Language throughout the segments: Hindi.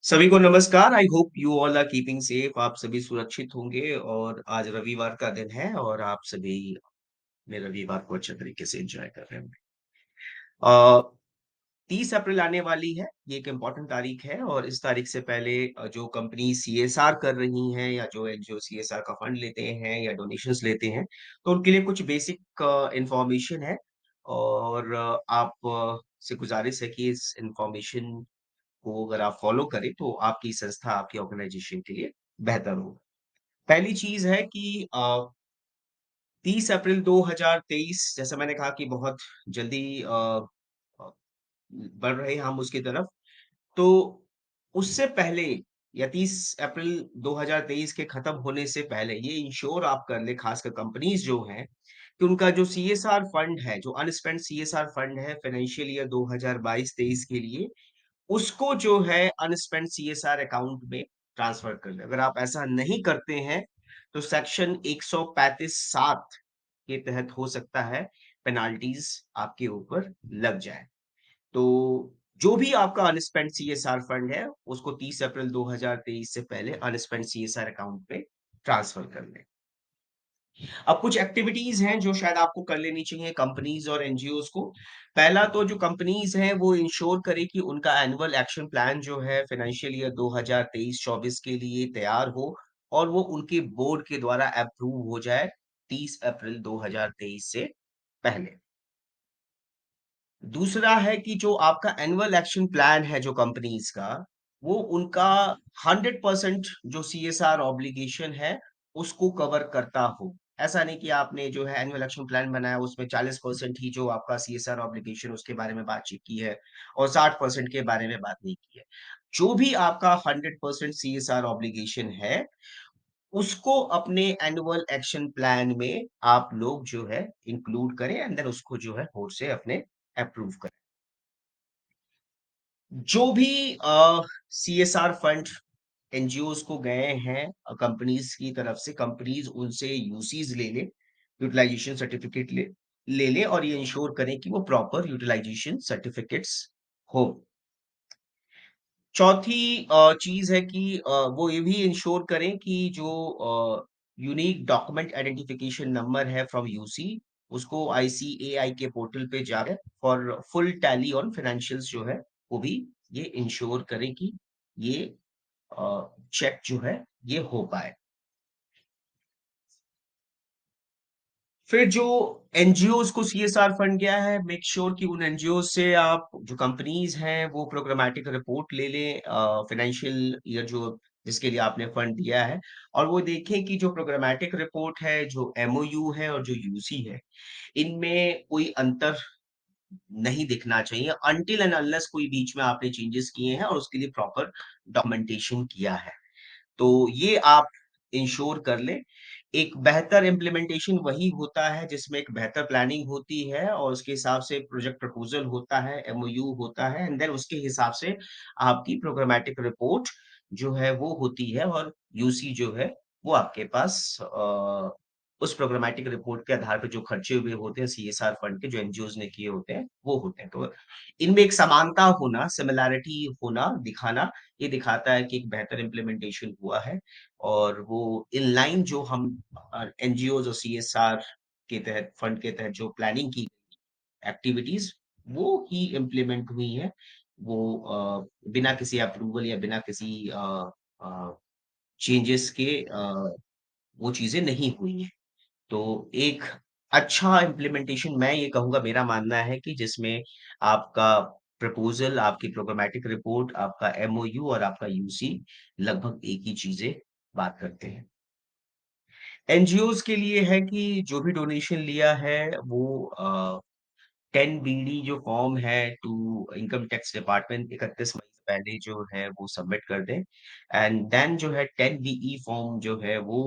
सभी को नमस्कार। I hope you all are keeping safe. आप सभी सुरक्षित होंगे और आज रविवार का दिन है और आप सभी अपने रविवार को अच्छे तरीके से एंजॉय कर रहे होंगे। 30 अप्रैल आने वाली है। ये एक इम्पोर्टेंट तारीख है और इस तारीख से पहले जो कंपनी सीएसआर कर रही हैं या जो एनजीओ सीएसआर का फंड लेते हैं या डोनेशंस लेते हैं, तो उनके लिए कुछ बेसिक इंफॉर्मेशन है और आप से गुजारिश है कि इस इंफॉर्मेशन को अगर आप फॉलो करें तो आपकी संस्था, आपकी ऑर्गनाइजेशन के लिए बेहतर होगा। पहली चीज़ है कि 30 अप्रैल 2023 जैसा मैंने कहा कि बहुत जल्दी अ, बढ़ रहे हैं हम उसकी तरफ। तो उससे पहले या 30 अप्रैल 2023 के खत्म होने से पहले ये इंश्योर आप कर लें, खासकर कंपनीज़ जो हैं, कि उनका जो सीएसआर फंड है, जो अनस्पेंट सीएसआर फंड है फाइनेंशियल ईयर 2022-23 के लिए, उसको जो है अनस्पेंट सीएसआर अकाउंट में ट्रांसफर कर दें। अगर आप ऐसा नहीं करते हैं, तो सेक्शन 135(7) के तहत हो सकता है पेनाल्टीज़ आपके ऊपर लग जाए। तो जो भी आपका अनस्पेंट सीएसआर फंड है, उसको 30 अप्रैल 2023 से पहले अनस्पेंट सीएसआर अकाउंट में ट्रांसफर कर दें। अब कुछ एक्टिविटीज़ हैं जो शायद आपको कर लेनी चाहिए कंपनीज़ और एनजीओज़ को। पहला तो जो कंपनीज़ हैं वो इंश्योर करें कि उनका एनुअल एक्शन प्लान जो है फाइनेंशियल ईयर 2023-24 के लिए तैयार हो और वो उनके बोर्ड के द्वारा अप्रूव हो जाए 30 अप्रैल 2023 से पहले। दूसरा है कि जो आपका एनुअल एक्शन प्लान है जो कंपनीज़ का, वो उनका 100% जो सीएसआर ऑब्लिगेशन है, उसको कवर करता हो। ऐसा नहीं कि आपने जो है एनुअल एक्शन प्लान बनाया, उसमें 40% ही जो आपका सीएसआर ऑब्लिगेशन उसके बारे में बातचीत की है और 60% के बारे में बात नहीं की है। जो भी आपका 100% सीएसआर ऑब्लिगेशन है, उसको अपने एनुअल एक्शन प्लान में आप लोग जो है इंक्लूड करें एंड देन उसको जो है बोर्ड से अपने अप्रूव करें। जो भी सीएसआर फंड एनजीओज़ को गए हैं कंपनीज़ की तरफ से, कंपनीज़ उनसे यूसीज़ ले लें, यूटिलाइजेशन सर्टिफिकेट ले लें और ये इंश्योर करें कि वो प्रॉपर यूटिलाइजेशन सर्टिफिकेट्स हो। चौथी चीज़ है कि वो ये भी इंश्योर करें कि जो यूनिक डॉक्यूमेंट आइडेंटिफिकेशन नंबर है फ्रॉम यूसी, उसको आईसीएआई के पोर्टल पे जाकर for full tally on financials जो है, वो भी ये इंश्योर करें कि ये चेक जो है, ये हो पाए। फिर जो एनजीओज़ को सीएसआर फंड गया है, मेक श्योर कि उन एनजीओज़ से आप जो कंपनीज़ हैं, वो प्रोग्रामेटिक रिपोर्ट ले लें फाइनेंशियल ईयर जो जिसके लिए आपने फंड दिया है और वो देखें कि जो प्रोग्रामेटिक रिपोर्ट है, जो एमओयू है और जो यूसी है, इनमें कोई अंतर नहीं दिखना चाहिए अनटिल एंड अनलेस कोई बीच में आपने चेंजेस किए हैं और उसके लिए प्रॉपर डॉक्यूमेंटेशन किया है। तो ये आप इंश्योर कर लें। एक बेहतर इम्प्लीमेंटेशन वही होता है जिसमें एक बेहतर प्लानिंग होती है और उसके हिसाब से प्रोजेक्ट प्रपोज़ल होता है, एमओयू होता है एंड देन उसके हिसाब से आपकी प्रोग्रामेटिक रिपोर्ट जो है वो होती है और यूसी जो है वो आपके पास उस प्रोग्रामेटिक रिपोर्ट के आधार पे जो खर्चे हुए होते हैं सीएसआर फंड के जो एनजीओज़ ने किए होते हैं, वो होते हैं। तो इनमें एक समानता होना, सिमिलैरिटी होना, दिखाना ये दिखाता है कि एक बेहतर इम्प्लीमेंटेशन हुआ है और वो इन लाइन जो हम एनजीओज़ और सीएसआर के तहत फंड के तहत जो प्लानिंग की एक्टिविटीज़ वो ही इम्प्लीमेंट हुई हैं। वो बिना किसी अप्रूवल या बिना किसी अ, चेंजेस के वो चीज़ें नहीं हुई हैं। तो एक अच्छा इम्प्लीमेंटेशन मैं ये कहूँगा मेरा मानना है कि जिसमें आपका प्रपोज़ल, आपकी प्रोग्रामेटिक रिपोर्ट, आपका एमओयू और आपका यूसी लगभग एक ही चीज़ें बात करते हैं। एनजीओज़ के लिए है कि जो भी डोनेशन लिया है वो 10 बीडी जो फॉर्म है टू इनकम टैक्स डिपार्टमेंट 31 मई से पहले जो है वो सबमिट कर दें एंड देन जो है 10 बीई फॉर्म जो है वो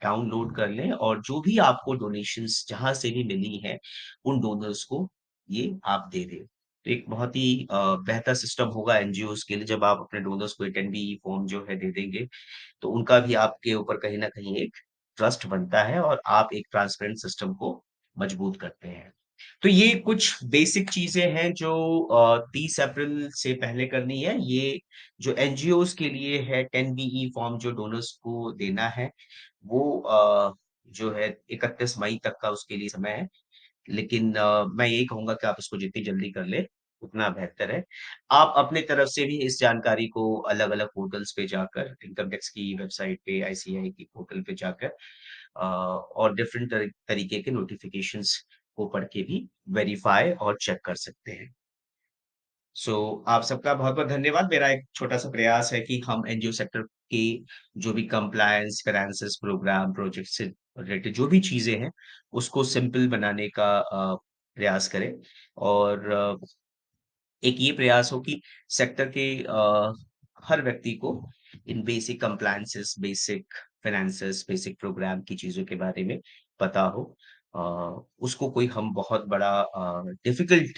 डाउनलोड कर लें और जो भी आपको डोनेशंस जहाँ से भी मिली हैं, उन डोनर्स को ये आप दे दें। तो एक बहुत ही बेहतर सिस्टम होगा एनजीओज़ के लिए जब आप अपने डोनर्स को 10 बीई फॉर्म जो है दे देंगे, तो उनका भी आपके ऊपर कहीं न कहीं एक ट्रस्ट बनता है और आप एक ट्रांसपेरेंट सिस्टम को मजबूत करते हैं। तो ये कुछ बेसिक चीज़ें हैं जो 30 अप्रैल से पहले करनी है। ये जो एनजीओज़ के लिए है 10BE फॉर्म जो डोनर्स को देना है, वो जो है 31 मई तक का उसके लिए समय है। लेकिन मैं यही कहूँगा कि आप इसको जितनी जल्दी कर लें, उतना बेहतर है। आप अपनी तरफ से भी इस जानकारी को अलग-अलग पोर्टल्स पे जाकर, इनकम टैक्स की वेबसाइट पे, आईसीएआई की पोर्टल पे जाकर और डिफरेंट तरीके के नोटिफ़िकेशंस को पढ़ के भी वेरीफ़ाई और चेक कर सकते हैं। सो आप सबका बहुत-बहुत धन्यवाद। मेरा एक छोटा-सा प्रयास है कि हम एनजीओ सेक्टर की जो भी कंप्लायंस, फाइनेंसेस प्रोग्राम, प्रोजेक्ट से रिलेटेड जो भी चीज़ें हैं, उसको सिंपल बनाने का प्रयास करें और एक ये प्रयास हो कि सेक्टर के हर व्यक्ति को इन basic compliances, basic finances, basic program की चीज़ों के बारे में पता हो। अ, उसको कोई हम बहुत बड़ा डिफ़िकल्ट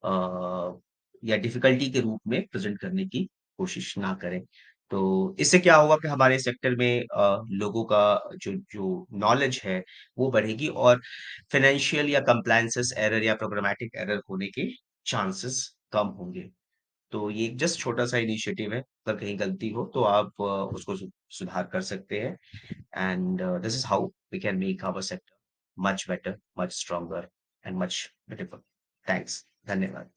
अ, या डिफ़िकल्टी के रूप में प्रेज़ेंट करने की कोशिश ना करें। तो इससे क्या होगा कि हमारे सेक्टर में लोगों का जो जो नॉलेज है, वो बढ़ेगी और फ़ाइनेंशियल या कंप्लायंसेस एरर या प्रोग्रामेटिक एरर होने के चांसेस कम होंगे। तो ये एक जस्ट छोटा-सा इनिशिएटिव है, अगर कहीं गलती हो तो आप उसको सुधार कर सकते हैं and this is how we can make our sector much better, much stronger and much beautiful. Thanks, धन्यवाद।